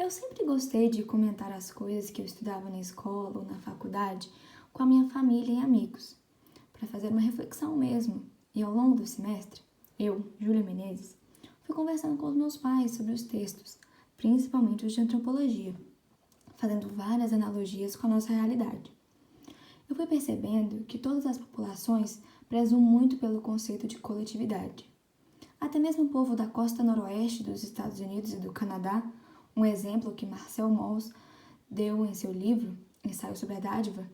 Eu sempre gostei de comentar as coisas que eu estudava na escola ou na faculdade com a minha família e amigos, para fazer uma reflexão mesmo. E ao longo do semestre, eu, Júlia Menezes, fui conversando com os meus pais sobre os textos, principalmente os de antropologia, fazendo várias analogias com a nossa realidade. Eu fui percebendo que todas as populações prezam muito pelo conceito de coletividade. Até mesmo o povo da costa noroeste dos Estados Unidos e do Canadá, um exemplo que Marcel Mauss deu em seu livro, Ensaio sobre a Dádiva,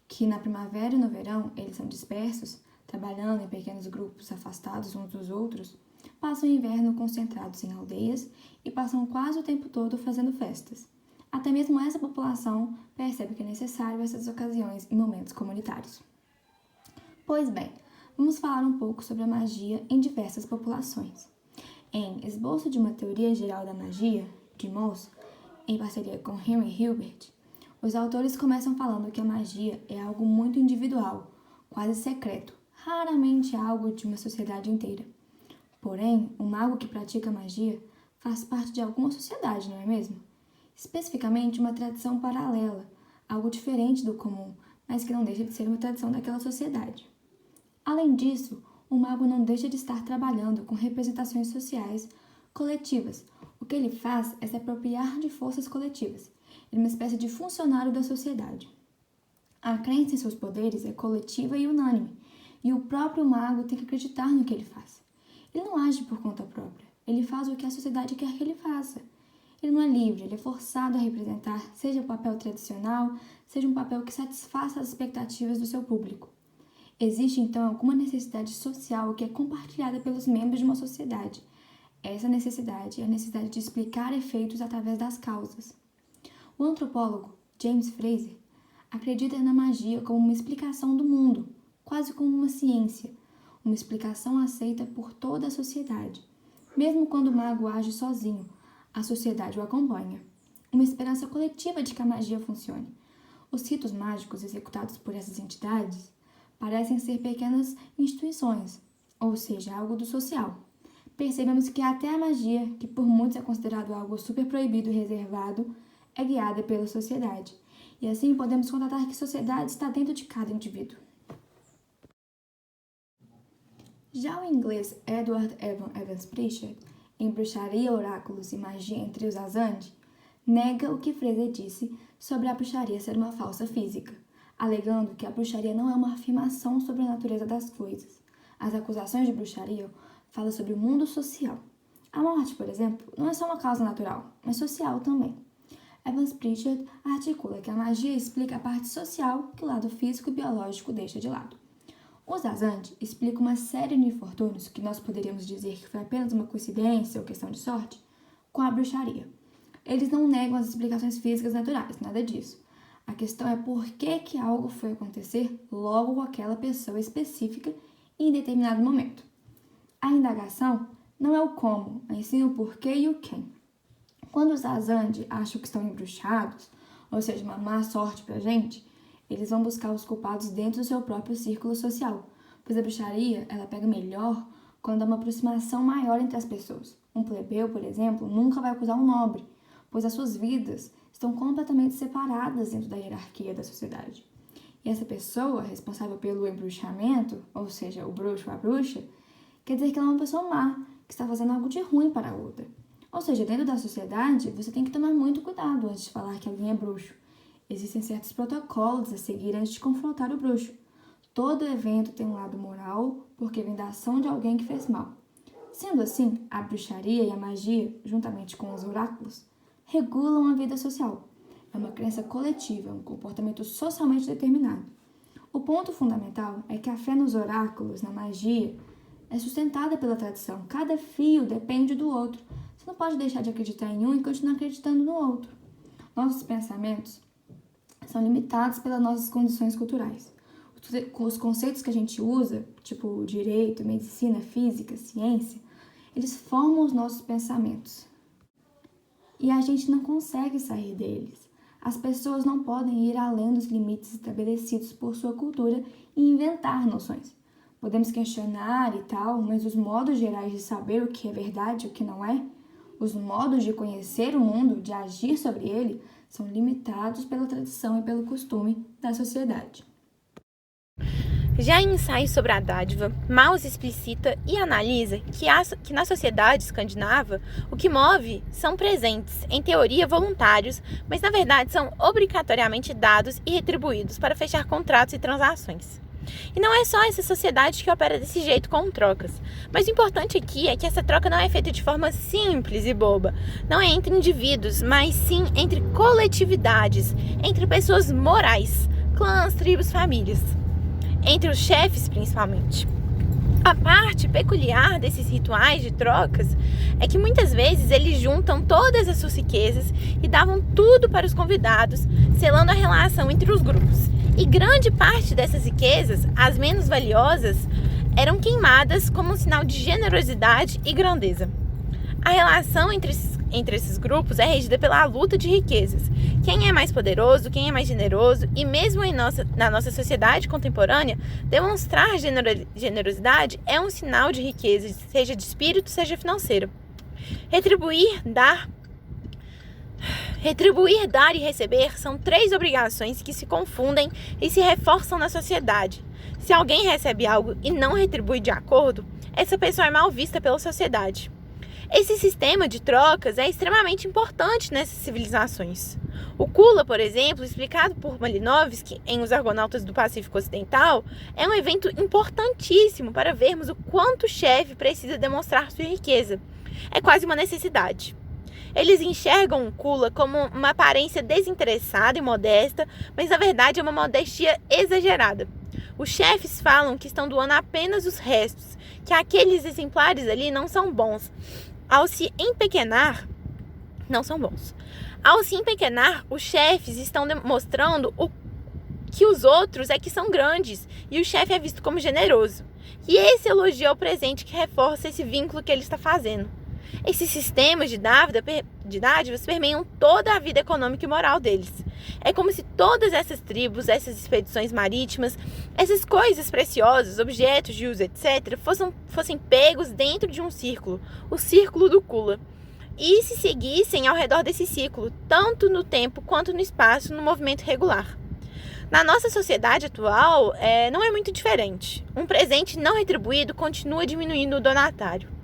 que na primavera e no verão eles são dispersos, trabalhando em pequenos grupos afastados uns dos outros, passam o inverno concentrados em aldeias e passam quase o tempo todo fazendo festas. Até mesmo essa população percebe que é necessário essas ocasiões e momentos comunitários. Pois bem, vamos falar um pouco sobre a magia em diversas populações. Em Esboço de uma Teoria Geral da Magia, de Mauss, em parceria com Henry Hilbert, os autores começam falando que a magia é algo muito individual, quase secreto, raramente algo de uma sociedade inteira. Porém, o mago que pratica magia faz parte de alguma sociedade, não é mesmo? Especificamente uma tradição paralela, algo diferente do comum, mas que não deixa de ser uma tradição daquela sociedade. Além disso, o mago não deixa de estar trabalhando com representações sociais coletivas. O que ele faz é se apropriar de forças coletivas. Ele é uma espécie de funcionário da sociedade. A crença em seus poderes é coletiva e unânime, e o próprio mago tem que acreditar no que ele faz. Ele não age por conta própria, ele faz o que a sociedade quer que ele faça. Ele não é livre, ele é forçado a representar, seja o papel tradicional, seja um papel que satisfaça as expectativas do seu público. Existe, então, alguma necessidade social que é compartilhada pelos membros de uma sociedade. Essa necessidade é a necessidade de explicar efeitos através das causas. O antropólogo James Frazer acredita na magia como uma explicação do mundo, quase como uma ciência, uma explicação aceita por toda a sociedade. Mesmo quando o mago age sozinho, a sociedade o acompanha. Uma esperança coletiva de que a magia funcione. Os ritos mágicos executados por essas entidades parecem ser pequenas instituições, ou seja, algo do social. Percebemos que até a magia, que por muitos é considerado algo super proibido e reservado, é guiada pela sociedade. E assim podemos constatar que a sociedade está dentro de cada indivíduo. Já o inglês Edward Evan Evans Pritchard, em Bruxaria, Oráculos e Magia entre os Azande, nega o que Frazer disse sobre a bruxaria ser uma falsa física, alegando que a bruxaria não é uma afirmação sobre a natureza das coisas. As acusações de bruxaria falam sobre o mundo social. A morte, por exemplo, não é só uma causa natural, mas social também. Evans Pritchard articula que a magia explica a parte social que o lado físico e biológico deixa de lado. Os Azande explicam uma série de infortúnios que nós poderíamos dizer que foi apenas uma coincidência ou questão de sorte com a bruxaria. Eles não negam as explicações físicas naturais, nada disso. A questão é por que algo foi acontecer logo com aquela pessoa específica em determinado momento. A indagação não é o como, mas sim o porquê e o quem. Quando os Azande acham que estão embruxados, ou seja, uma má sorte pra gente, eles vão buscar os culpados dentro do seu próprio círculo social, pois a bruxaria ela pega melhor quando há uma aproximação maior entre as pessoas. Um plebeu, por exemplo, nunca vai acusar um nobre, pois as suas vidas estão completamente separadas dentro da hierarquia da sociedade. E essa pessoa responsável pelo embruxamento, ou seja, o bruxo ou a bruxa, quer dizer que ela é uma pessoa má, que está fazendo algo de ruim para a outra. Ou seja, dentro da sociedade, você tem que tomar muito cuidado antes de falar que alguém é bruxo. Existem certos protocolos a seguir antes de confrontar o bruxo. Todo evento tem um lado moral, porque vem da ação de alguém que fez mal. Sendo assim, a bruxaria e a magia, juntamente com os oráculos, regulam a vida social. É uma crença coletiva, um comportamento socialmente determinado. O ponto fundamental é que a fé nos oráculos, na magia, é sustentada pela tradição. Cada fio depende do outro. Você não pode deixar de acreditar em um e continuar acreditando no outro. Nossos pensamentos são limitados pelas nossas condições culturais. Os conceitos que a gente usa, tipo direito, medicina, física, ciência, eles formam os nossos pensamentos. E a gente não consegue sair deles. As pessoas não podem ir além dos limites estabelecidos por sua cultura e inventar noções. Podemos questionar e tal, mas os modos gerais de saber o que é verdade e o que não é, Os modos de conhecer o mundo, de agir sobre ele, são limitados pela tradição e pelo costume da sociedade. Já em Ensaio sobre a Dádiva, Mauss explicita e analisa que na sociedade escandinava, o que move são presentes, em teoria voluntários, mas na verdade são obrigatoriamente dados e retribuídos para fechar contratos e transações. E não é só essa sociedade que opera desse jeito com trocas, mas o importante aqui é que essa troca não é feita de forma simples e boba, não é entre indivíduos, mas sim entre coletividades, entre pessoas morais, clãs, tribos, famílias. Entre os chefes, principalmente. A parte peculiar desses rituais de trocas é que muitas vezes eles juntam todas as suas riquezas e davam tudo para os convidados, selando a relação entre os grupos. E grande parte dessas riquezas, as menos valiosas, eram queimadas como um sinal de generosidade e grandeza. A relação entre esses grupos é regida pela luta de riquezas. Quem é mais poderoso, quem é mais generoso, e mesmo na nossa sociedade contemporânea, demonstrar generosidade é um sinal de riqueza, seja de espírito, seja financeiro. Retribuir, dar e receber são 3 obrigações que se confundem e se reforçam na sociedade. Se alguém recebe algo e não retribui de acordo, essa pessoa é mal vista pela sociedade. Esse sistema de trocas é extremamente importante nessas civilizações. O Kula, por exemplo, explicado por Malinowski em Os Argonautas do Pacífico Ocidental, é um evento importantíssimo para vermos o quanto o chefe precisa demonstrar sua riqueza. É quase uma necessidade. Eles enxergam o Kula como uma aparência desinteressada e modesta, mas na verdade é uma modestia exagerada. Os chefes falam que estão doando apenas os restos, que aqueles exemplares ali não são bons. Ao se empequenar, os chefes estão demonstrando que os outros é que são grandes e o chefe é visto como generoso. E esse elogio é o presente que reforça esse vínculo que ele está fazendo. Esses sistemas de dádivas permeiam toda a vida econômica e moral deles. É como se todas essas tribos, essas expedições marítimas, essas coisas preciosas, objetos de uso, etc., fossem pegos dentro de um círculo, o círculo do Kula, e se seguissem ao redor desse círculo, tanto no tempo quanto no espaço, no movimento regular. Na nossa sociedade atual, não é muito diferente. Um presente não retribuído continua diminuindo o donatário.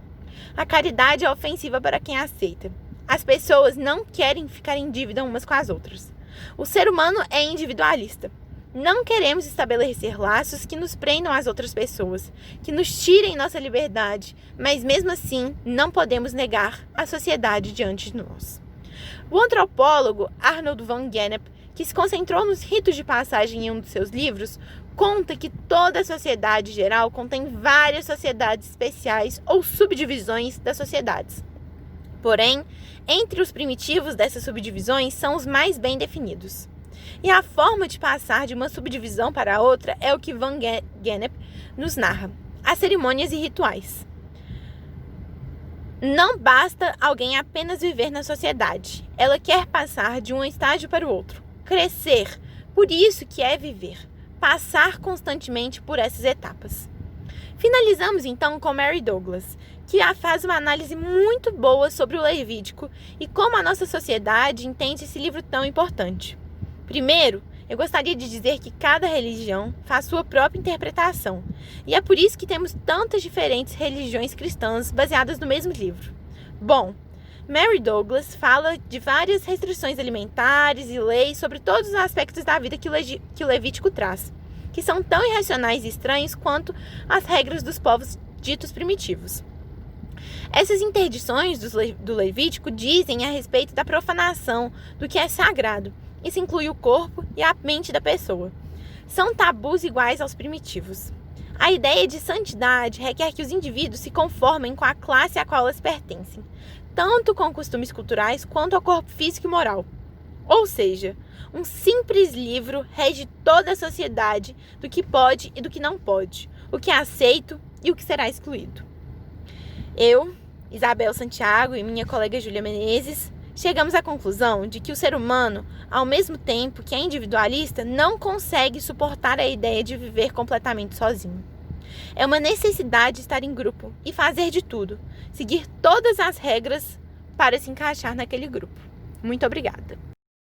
A caridade é ofensiva para quem aceita. As pessoas não querem ficar em dívida umas com as outras. O ser humano é individualista. Não queremos estabelecer laços que nos prendam às outras pessoas, que nos tirem nossa liberdade, mas mesmo assim não podemos negar a sociedade diante de nós. O antropólogo Arnold van Gennep, que se concentrou nos ritos de passagem em um dos seus livros, conta que toda a sociedade geral contém várias sociedades especiais ou subdivisões das sociedades. Porém, entre os primitivos dessas subdivisões são os mais bem definidos. E a forma de passar de uma subdivisão para a outra é o que Van Gennep nos narra: as cerimônias e rituais. Não basta alguém apenas viver na sociedade. Ela quer passar de um estágio para o outro, crescer. Por isso que é viver. Passar constantemente por essas etapas. Finalizamos então com Mary Douglas, que faz uma análise muito boa sobre o Levítico e como a nossa sociedade entende esse livro tão importante. Primeiro, eu gostaria de dizer que cada religião faz sua própria interpretação, e é por isso que temos tantas diferentes religiões cristãs baseadas no mesmo livro. Bom, Mary Douglas fala de várias restrições alimentares e leis sobre todos os aspectos da vida que o Levítico traz, que são tão irracionais e estranhos quanto as regras dos povos ditos primitivos. Essas interdições do Levítico dizem a respeito da profanação do que é sagrado. Isso inclui o corpo e a mente da pessoa. São tabus iguais aos primitivos. A ideia de santidade requer que os indivíduos se conformem com a classe a qual eles pertencem, tanto com costumes culturais quanto ao corpo físico e moral. Ou seja, um simples livro rege toda a sociedade do que pode e do que não pode, o que é aceito e o que será excluído. Eu, Isabel Santiago e minha colega Júlia Menezes, chegamos à conclusão de que o ser humano, ao mesmo tempo que é individualista, não consegue suportar a ideia de viver completamente sozinho. É uma necessidade estar em grupo e fazer de tudo, seguir todas as regras para se encaixar naquele grupo. Muito obrigada!